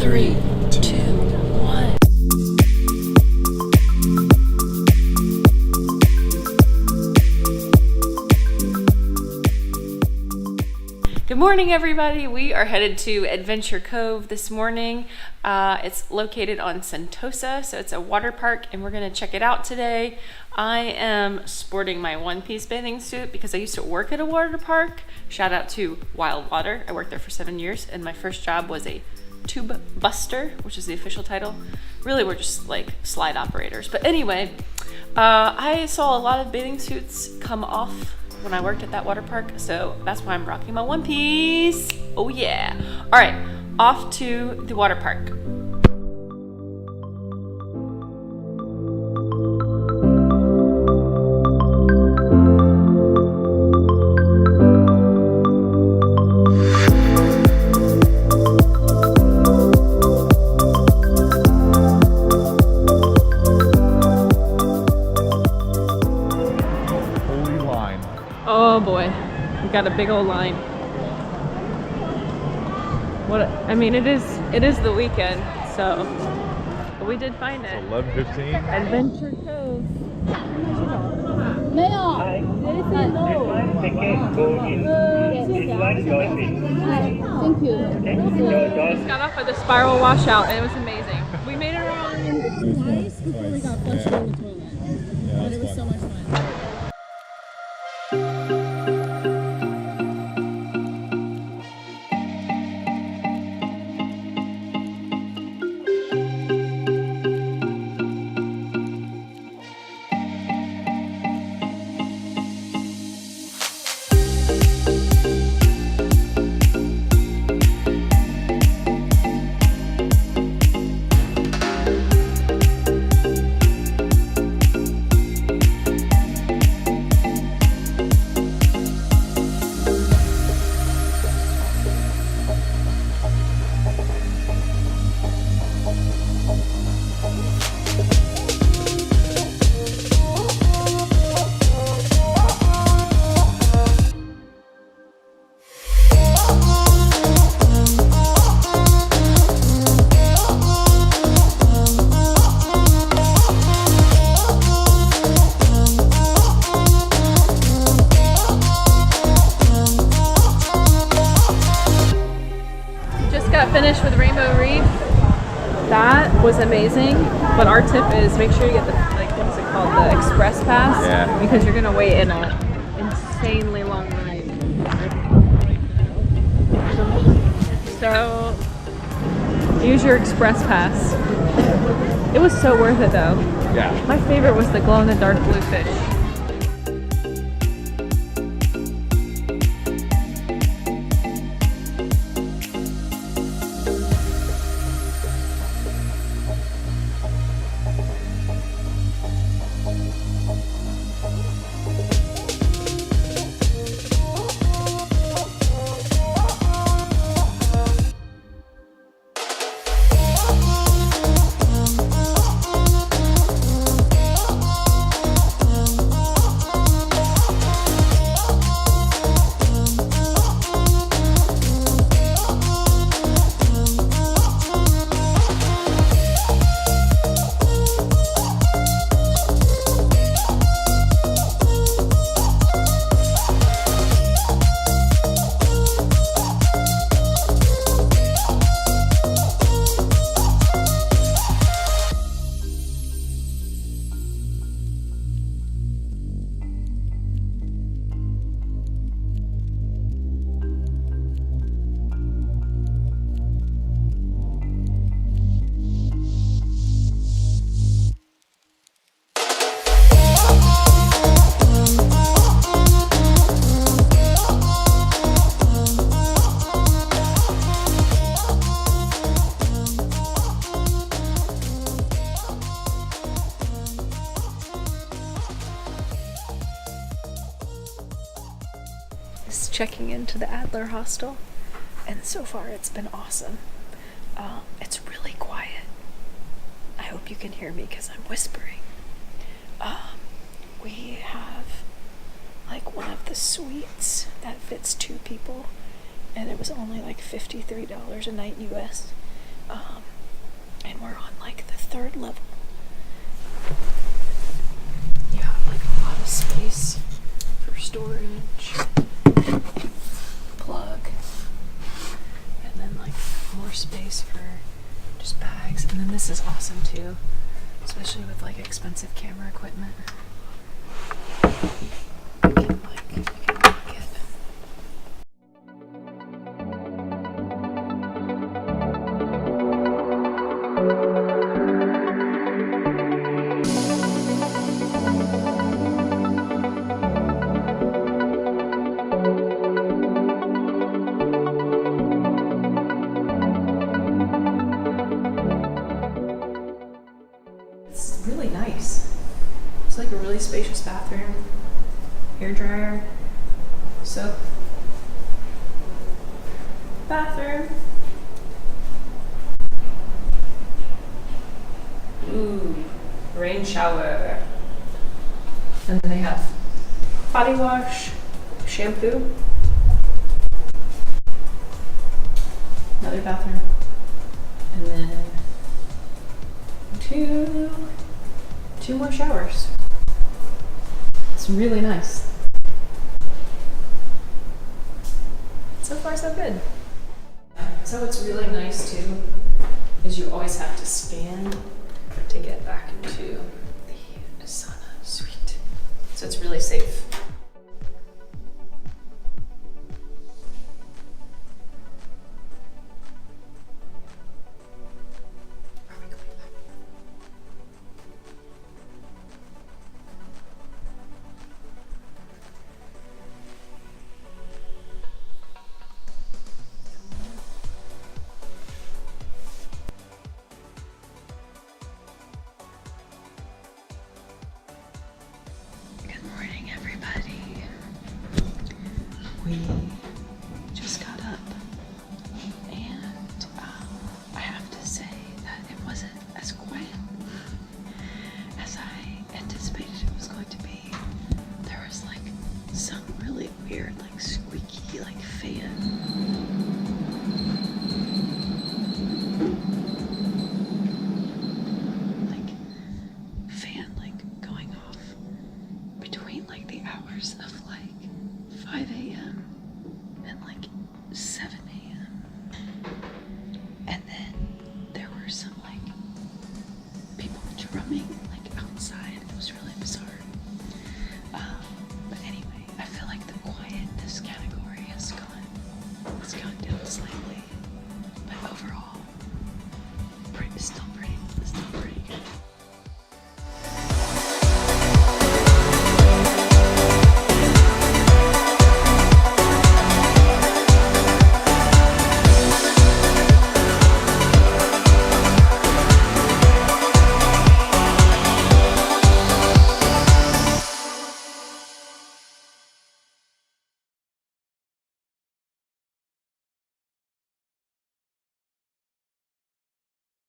3, 2, 1. Good morning, everybody. We are headed to Adventure Cove this morning. It's located on Sentosa, so it's a water park, and we're going to check it out today. I am sporting my one-piece bathing suit because I used to work at a water park. Shout out to Wild Water. I worked there for 7 years, and my first job was a tube buster, which is the official title. Really, we're just like slide operators. But anyway, I saw a lot of bathing suits come off when I worked at that water park, so that's why I'm rocking my one piece. Oh yeah. All right, off to the water park. Oh boy, we got a big old line. What I mean, it is the weekend, so but we did find it. 11:15. Adventure Cove. Thank you. We just got off of the spiral washout and it was amazing. We made it around Twice before we got flushed in the toilet. But it was so much fun. Finished with Rainbow Reef. That was amazing, but our tip is make sure you get the, like, what is it called, the express pass. Yeah. Because you're gonna wait in an insanely long line. So use your express pass. It was so worth it though. Yeah. My favorite was the glow-in-the-dark blue fish. Checking into the Adler Hostel, and so far it's been awesome. It's really quiet. I hope you can hear me because I'm whispering. We have like one of the suites that fits 2 people, and it was only like $53 a night US. And we're on like the 3rd level. You have like a lot of space for storage, plug, and then like more space for just bags. And then this is awesome too, especially with like expensive camera equipment. You can lock it. It's really nice. It's like a really spacious bathroom, hair dryer, soap, bathroom. Ooh, rain shower. And then they have body wash, shampoo, another bathroom, and then two more showers. It's really nice. So far, so good. So what's really nice too is you always have to scan to get back into the sauna suite. So it's really safe.